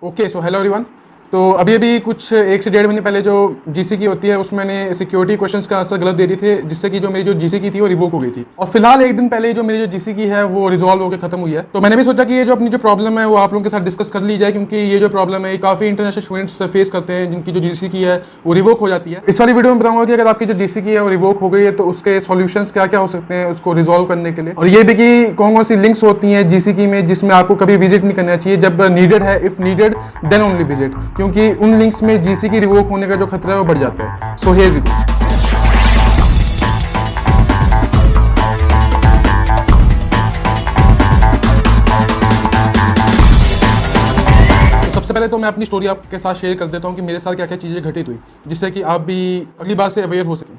Okay, so hello everyone. तो अभी अभी कुछ 1 से 1.5 महीने पहले जो जीसी की होती है उसमें मैंने सिक्योरिटी क्वेश्चंस का आंसर गलत दे दिए थे, जिससे कि जो मेरी जो जीसी की थी वो रिवोक हो गई थी। और फिलहाल एक दिन पहले जो मेरी जो जीसी की है वो रिजॉल्व होकर खत्म हुई है। तो मैंने भी सोचा कि ये जो अपनी जो प्रॉब्लम है वो आप लोगों के साथ डिस्कस कर ली जाए, क्योंकि ये जो प्रॉब्लम है काफ़ी इंटरनेशनल स्टूडेंट्स फेस करते हैं जिनकी जो जीसी की है वो रिवोक हो जाती है। इस वाली वीडियो में बताऊंगा कि अगर आपकी जो जीसी की है वो रिवोक हो गई है तो उसके सॉल्यूशंस क्या क्या हो सकते हैं उसको रिजॉल्व करने के लिए, और ये भी कि कौन कौन सी लिंक्स होती हैं जीसी की में जिसमें आपको कभी विजिट नहीं करना चाहिए, जब नीडेड है, if needed then only visit, क्योंकि उन लिंक्स में जीसी की रिवोक होने का जो खतरा है वो बढ़ जाता है। So here we go. सबसे पहले तो मैं अपनी स्टोरी आपके साथ शेयर कर देता हूँ कि मेरे साथ क्या क्या चीज़ें घटित हुई, जिससे कि आप भी अगली बार से अवेयर हो सकें।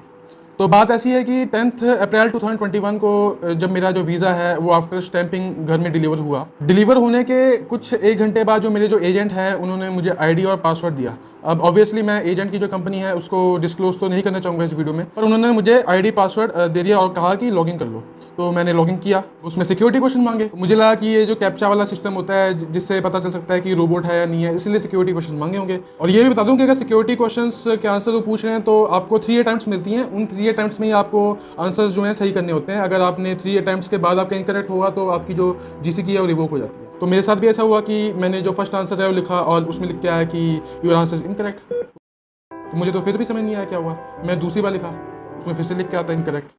तो बात ऐसी है कि 10 अप्रैल 2021 को जब मेरा जो वीज़ा है वो आफ्टर स्टैंपिंग घर में डिलीवर हुआ। डिलीवर होने के कुछ 1 घंटे बाद जो मेरे जो एजेंट हैं उन्होंने मुझे आईडी और पासवर्ड दिया। अब ऑब्वियसली मैं एजेंट की जो कंपनी है उसको डिस्क्लोज तो नहीं करना चाहूँगा इस वीडियो में, पर उन्होंने मुझे आईडी पासवर्ड दे दिया और कहा कि लॉगिन कर लो। तो मैंने लॉगिन किया, उसमें सिक्योरिटी क्वेश्चन मांगे। मुझे लगा कि ये जो कैप्चा वाला सिस्टम होता है जिससे पता चल सकता है कि रोबोट है या नहीं है, इसलिए सिक्योरिटी क्वेश्चन मांगे होंगे। और ये भी बता दूं कि अगर सिक्योरिटी क्वेश्चंस के आंसर वो पूछ रहे हैं तो आपको 3 अटेम्प्ट्स मिलती हैं। उन 3 अटेम्प्ट्स में ही आपको आंसर्स जो हैं सही करने होते हैं। अगर आपने 3 अटेम्प्ट्स के बाद आपका इनकरेक्ट होगा तो आपकी जो जीसी की है वो रिवोक हो जाती है। तो मेरे साथ भी ऐसा हुआ कि मैंने जो फर्स्ट आंसर है वो लिखा और उसमें लिख के आया कि योर आंसर इज इनकरेक्ट। तो मुझे तो फिर भी समझ नहीं आया क्या हुआ। मैं दूसरी बार लिखा, उसमें फिर से लिख के आता है इनकरेक्ट।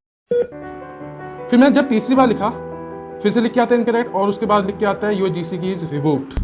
फिर मैं जब तीसरी बार लिखा फिर से लिख के आता है इनकरेक्ट, और उसके बाद लिख के आता है योर जीसी की इज रिवोक्ड।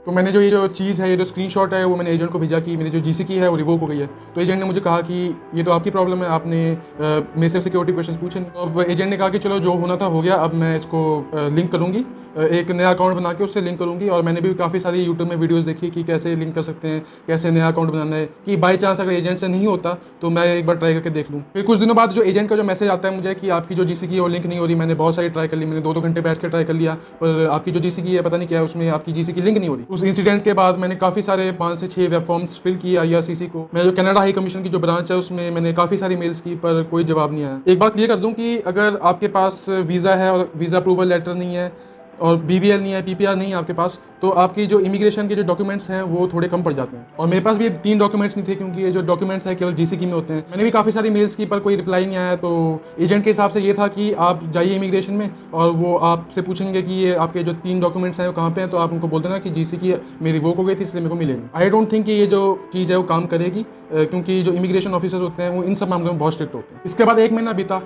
तो मैंने जो ये जो चीज़ है, ये जो स्क्रीनशॉट है, वो मैंने एजेंट को भेजा कि मेरी जो जीसी की है वो रिवोक हो गई है। तो एजेंट ने मुझे कहा कि ये तो आपकी प्रॉब्लम है, आपने मेरे से सिक्योरिटी क्वेश्चन पूछे नहीं। तो अब एजेंट ने कहा कि चलो जो होना था हो गया, अब मैं इसको लिंक करूँगी, एक नया अकाउंट बना के उससे लिंक करूँगी। और मैंने भी काफ़ी सारी यूट्यूब में वीडियोज़ देखी कि कैसे लिंक कर सकते हैं, कैसे नया अकाउंट बनाना है, कि बाई चांस अगर एजेंट से नहीं होता तो मैं एक बार ट्राई करके देख लूँ। फिर कुछ दिनों बाद जो एजेंट का जो मैसेज आता है मुझे कि आपकी जो जीसी की है वो लिंक नहीं हो रही। मैंने बहुत सारी ट्राई कर ली, मैंने 2-2 घंटे बैठ के ट्राई कर लिया, पर आपकी जो जीसी की है पता नहीं क्या है, उसमें आपकी जीसी की लिंक नहीं हो रही। उस इंसिडेंट के बाद मैंने काफ़ी सारे 5 से 6 वेब फॉर्म्स फिल किए आईआरसीसी को। मैं जो कनाडा हाई कमीशन की जो ब्रांच है उसमें मैंने काफ़ी सारी मेल्स की, पर कोई जवाब नहीं आया। एक बात क्लियर कर दूं कि अगर आपके पास वीज़ा है और वीज़ा अप्रूवल लेटर नहीं है और बीवीएल नहीं है, पीपीआर नहीं है आपके पास, तो आपकी जो इमिग्रेशन के जो डॉक्यूमेंट्स हैं वो थोड़े कम पड़ जाते हैं। और मेरे पास भी 3 डॉक्यूमेंट्स नहीं थे, क्योंकि ये जो डॉक्यूमेंट्स हैं केवल जीसी की में होते हैं। मैंने भी काफ़ी सारी मेल्स की पर कोई रिप्लाई नहीं आया। तो एजेंट के हिसाब से ये था कि आप जाइए इमिग्रेशन में और वो आपसे पूछेंगे कि ये आपके जो 3 डॉक्यूमेंट्स हैं वो कहाँ पे हैं, तो आप उनको बोल देना कि जीसी की मेरी रिवोक हो गई थी इसलिए मेरे को मिलेंगे। आई डोंट थिंक कि ये जो चीज़ है वो काम करेगी, क्योंकि जो इमिग्रेशन ऑफिसर्स होते हैं वो इन सब मामलों में बहुत स्ट्रिक्ट होते हैं। इसके बाद 1 महीना बीता,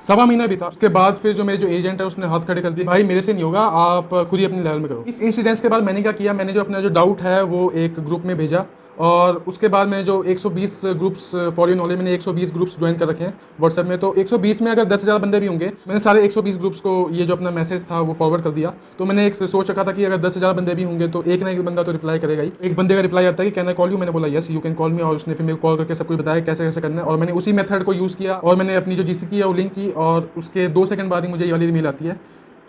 1.25 महीना भी था। उसके बाद फिर जो मेरे जो एजेंट है उसने हाथ खड़े कर दिए, भाई मेरे से नहीं होगा, आप खुद ही अपने लेवल में करो। इस इंसिडेंट्स के बाद मैंने क्या किया, मैंने जो अपना जो डाउट है वो एक ग्रुप में भेजा, और उसके बाद मैंने जो 120 ग्रुप्स, फॉर योर नॉलेज मैंने 120 ग्रुप्स ज्वाइन कर रखे हैं व्हाट्सएप में। तो 120 में अगर 10,000 बंदे भी होंगे, मैंने सारे 120 ग्रुप्स को ये जो अपना मैसेज था वो फॉरवर्ड कर दिया। तो मैंने एक सोच रखा था कि अगर 10,000 बंदे भी होंगे तो एक ना एक बंदा तो रिप्लाई करेगा ही। एक बंदे का रिप्लाई आता है कि कैन आई कॉल यू, मैंने बोला यस यू कैन कॉल मी, और उसने फिर मेरे को कॉल करके सब कुछ बताया कैसे कैसे करना है। और मैंने उसी मेथड को यूज़ किया और मैंने अपनी जो जीसी की है वो लिंक की, और उसके 2 सेकंड बाद ही मुझे ये वाली ईमेल आती है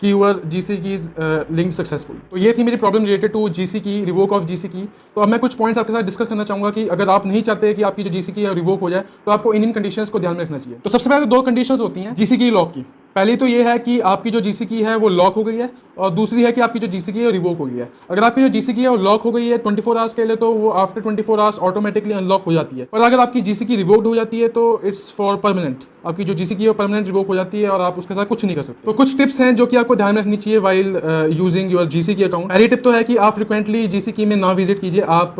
कि यूर जीसी की इज लिंक सक्सेसफुल। तो ये थी मेरी प्रॉब्लम रिलेटेड टू जीसी की, रिवोक ऑफ जीसी की। तो अब मैं कुछ पॉइंट्स आपके साथ डिस्कस करना चाहूँगा कि अगर आप नहीं चाहते कि आपकी जो जीसी की है रिवोक हो जाए तो आपको इन कंडीशंस को ध्यान में रखना चाहिए। तो सबसे पहले 2 कंडीशंस होती हैं जीसी की लॉक की। पहली तो ये है कि आपकी जो जीसी की है वो लॉक हो गई है, और दूसरी है कि आपकी जो जीसी की है रिवोक हो गई है। अगर आपकी जो जीसी की है वो लॉक हो गई है 24 आवर्स के लिए, तो वो आफ्टर 24 आवर्स ऑटोमेटिकली अनलॉक हो जाती है। पर अगर आपकी जीसी की रिवोक्ड हो जाती है तो इट्स फॉर परमानेंट। आपकी जो जीसी की है वो परमानेंट रिवोक हो जाती है और आप उसके साथ कुछ नहीं कर सकते। तो कुछ टिप्स हैं जो कि आपको ध्यान में रखनी चाहिए वाइल यूजिंग योर जीसी की अकाउंट। पहली टिप तो है कि आप फ्रिक्वेंटली जीसी की में ना विजिट कीजिए। आप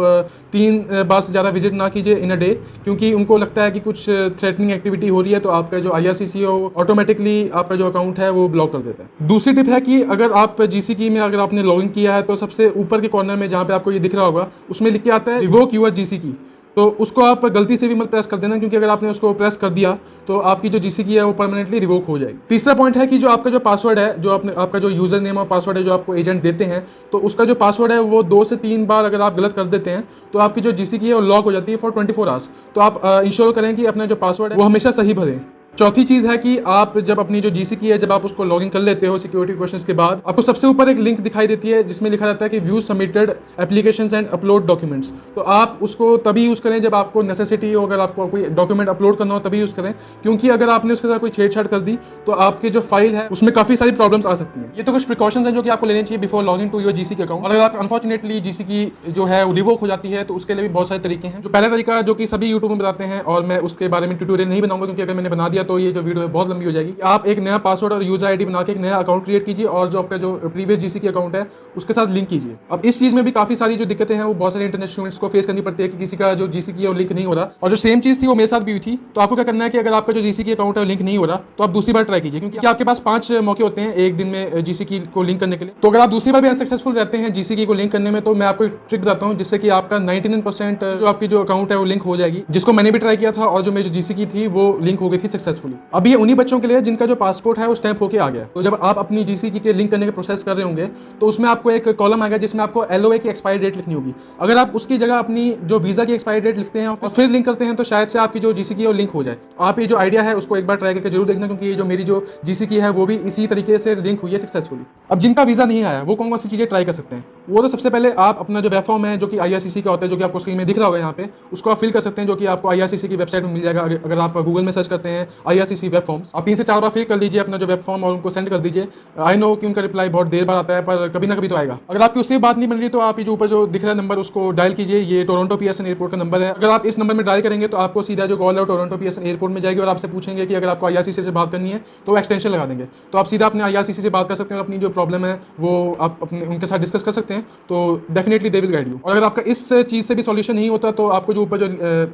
3 बार से ज़्यादा विजिट ना कीजिए इन अ डे, क्योंकि उनको लगता है कि कुछ थ्रेटनिंग एक्टिविटी हो रही है, तो आपका जो आईआरसीसी है वो ऑटोमेटिकली आपका जो अकाउंट है वो ब्लॉक कर देता है। दूसरी टिप है कि अगर आप जीसी की में अगर आपने लॉगिन किया है तो सबसे ऊपर के कॉर्नर में जहाँ पे आपको ये दिख रहा होगा उसमें लिख के आता है रिवोक यूर जीसी की। तो उसको आप गलती से भी मत प्रेस कर देना, क्योंकि अगर आपने उसको प्रेस कर दिया तो आपकी जो जीसी की है वो परमानेंटली रिवोक हो जाएगी। तीसरा पॉइंट है कि जो आपका जो पासवर्ड है, जो आपका जो यूजर नेम और पासवर्ड है जो आपको एजेंट देते हैं, तो उसका जो पासवर्ड है वो 2 से 3 बार अगर आप गलत कर देते हैं तो आपकी जो जीसी की है वो लॉक हो जाती है फॉर 24 आवर्स। तो आप इंश्योर करें कि अपना जो पासवर्ड है वो हमेशा सही भरें। चौथी चीज़ है कि आप जब अपनी जो जीसी की है, जब आप उसको लॉगिन कर लेते हो सिक्योरिटी क्वेश्चंस के बाद, आपको सबसे ऊपर एक लिंक दिखाई देती है जिसमें लिखा रहता है कि view submitted applications and upload documents. तो आप उसको तभी यूज़ करें जब आपको नेसेसिटी हो, अगर आपको कोई डॉक्यूमेंट अपलोड करना हो तभी यूज़ करें, क्योंकि अगर आपने उसके साथ कोई छेड़छाड़ कर दी तो आपकी जो फाइल है उसमें काफ़ी सारी प्रॉब्लम्स आ सकती हैं। ये तो कुछ प्रिकॉशंस हैं जो कि आपको लेने चाहिए before login to your GC के अकाउंट। अगर आप अनफॉर्चुनेटली जीसी की जो है रिवोक हो जाती है तो उसके लिए भी बहुत सारे तरीके हैं। जो पहला तरीका जो कि सभी यूट्यूब में बताते हैं, और मैं उसके बारे में ट्यूटोरियल नहीं बनाऊंगा क्योंकि अगर मैंने बना दिया तो ये जो वीडियो है बहुत लंबी हो जाएगी। आप एक नया पासवर्ड और यूजर आईडी बना के एक नया अकाउंट क्रिएट कीजिए और जो आपका जो प्रीवियस जीसी की अकाउंट है उसके साथ लिंक कीजिए। अब इस चीज़ में भी काफ़ी सारी जो दिक्कतें हैं वो बहुत सारे इंटरनेशनल स्टूडेंट्स को फेस करनी पड़ती है कि किसी का जो जीसी की है वो लिंक नहीं हो रहा। और जो सेम चीज़ थी वो मेरे साथ भी हुई थी। तो आपको क्या करना है कि अगर आपका जो जीसी की अकाउंट है लिंक नहीं हो रहा तो आप दूसरी बार ट्राई कीजिए, क्योंकि आपके पास 5 मौके होते हैं एक दिन में जीसी की को लिंक करने के लिए। तो अगर आप दूसरी बार भी अनसक्सेसफुल रहते हैं जीसी की को लिंक करने में, तो मैं आपको एक ट्रिक बताता हूँ जिससे कि आपका 99% जो आपकी जो अकाउंट है वो लिंक हो जाएगी, जिसको मैंने भी ट्राई किया था और जो मेरी जीसी की थी वो लिंक हो गई थी सक्सेसफुली। अब ये उन्हीं बच्चों के लिए जिनका जो पासपोर्ट है वो स्टैंप होके आ गया। तो जब आप अपनी जीसी की के लिंक करने के प्रोसेस कर रहे होंगे तो उसमें आपको एक कॉलम आएगा जिसमें आपको एलओए की एक्सपायरी डेट लिखनी होगी। अगर आप उसकी जगह अपनी जो वीज़ा की एक्सपायरी डेट लिखते हैं और फिर लिंक करते हैं तो शायद से आपकी जो जीसी की है वो लिंक हो जाए। आप ये जो आइडिया है उसको एक बार ट्राई करके जरूर देखना, क्योंकि ये जो मेरी जो जीसी की है वो भी इसी तरीके से लिंक हुई है सक्सेसफुली। अब जिनका वीज़ा नहीं आया वो कौन सी चीज़ें ट्राई कर सकते हैं, वो तो सबसे पहले आप अपना जो वेब फॉर्म है जो कि आईआरसीसी का होता है, जो कि आपको स्क्रीन में दिख रहा होगा यहाँ पे, उसको आप फिल कर सकते हैं, जो कि आपको आईआरसीसी की वेबसाइट में मिल जाएगा। अगर आप गूगल में सर्च करते हैं आईआरसीसी वेब फॉर्म्स, आप 3 से 4 बार फिल कर लीजिए अपना जो वेब फॉर्म और उनको सेंड कर दीजिए। आई नो कि उनका रिप्लाई बहुत देर बाद आता है, पर कभी ना कभी तो आएगा। अगर आपकी उससे बात नहीं बन रही तो आप ये जो ऊपर जो दिख रहा है नंबर उसको डायल कीजिए। ये टोरंटो पीएसएन एयरपोर्ट का नंबर है। अगर आप इस नंबर में डायल करेंगे तो आपको सीधा जो कॉल है टोरंटो पीएसएन एयरपोर्ट में जाएगी और आपसे पूछेंगे कि अगर आपको आईआरसीसी से बात करनी है तो एक्सटेंशन लगा देंगे। तो आप सीधा अपने आईआरसीसी से बात कर सकते हैं और अपनी जो प्रॉब्लम है वो आप अपने उनके साथ डिस्कस कर सकते हैं। तो definitely they will guide you. और अगर आपका इस चीज़ से भी सॉल्यूशन नहीं होता तो आपको जो ऊपर जो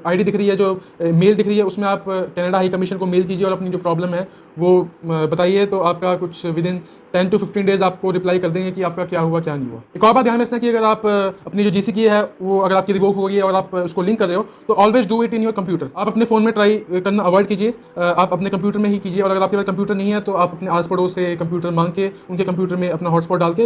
आईडी दिख रही है, जो मेल दिख रही है, उसमें आप कनाडा हाई कमीशन को मेल कीजिए और अपनी जो प्रॉब्लम है वो बताइए। तो आपका कुछ विद इन 10 to 15 डेज आपको रिप्लाई कर देंगे कि आपका क्या हुआ क्या नहीं हुआ। एक और बात ध्यान रखना कि अगर आप अपनी जो जीसी की है वो अगर आपकी रिवोक हो गई है और आप उसको लिंक कर रहे हो तो always do it in your computer. आप अपने फ़ोन में ट्राई करना अवॉइड कीजिए, आप अपने कंप्यूटर में ही कीजिए। और अगर आपके पास कंप्यूटर नहीं है तो आप अपने आस पड़ोस से कंप्यूटर मांग के उनके कंप्यूटर में अपना हॉटस्पॉट डाल के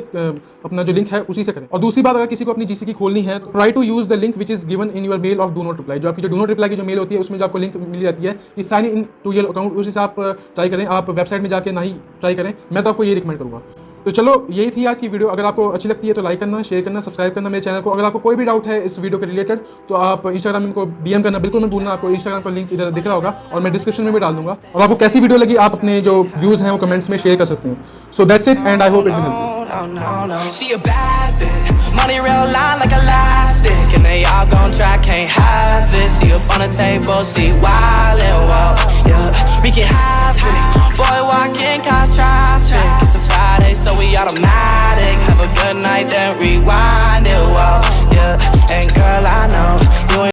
अपना जो लिंक है उसी से करें। और दूसरी बात, अगर किसी को अपनी जीसी की खोलनी है तो try to use the link which is given in your mail of do not reply. जो आपकी जो डू नॉट रिप्लाई की जो मेल होती है उसमें जो आपको लिंक मिल जाती है कि sign in to your account, उसी से आप ट्राई करें। आप वेबसाइट में जाके ना ही ट्राई करें, मैं तो आपको ये रिकमेंड करूँगा। तो चलो यही थी आज की वीडियो। अगर आपको अच्छी लगती है तो लाइक करना, शेयर करना, सब्सक्राइब करना मेरे चैनल को। अगर आपको कोई भी डाउट है इस वीडियो के रिलेटेड तो आप इंस्टाग्राम में को डीएम करना बिल्कुल मत भूलना। आपको इंस्टाग्राम का लिंक इधर दिख रहा होगा और मैं डिस्क्रिप्शन में भी डाल दूंगा। और आपको कैसी वीडियो लगी आप अपने जो व्यूज़ हैं वो कमेंट्स में शेयर कर सकते हैं। So that's it and I hope it will help you. She a bad bitch, money real line like elastic, and they all gon' try, can't have it. See up on the table, see wildin', well, yeah, we can have it. Boy, walking cause traffic. It's a Friday, so we automatic. Have a good night, then rewind it, well, yeah. And girl, I know you ain't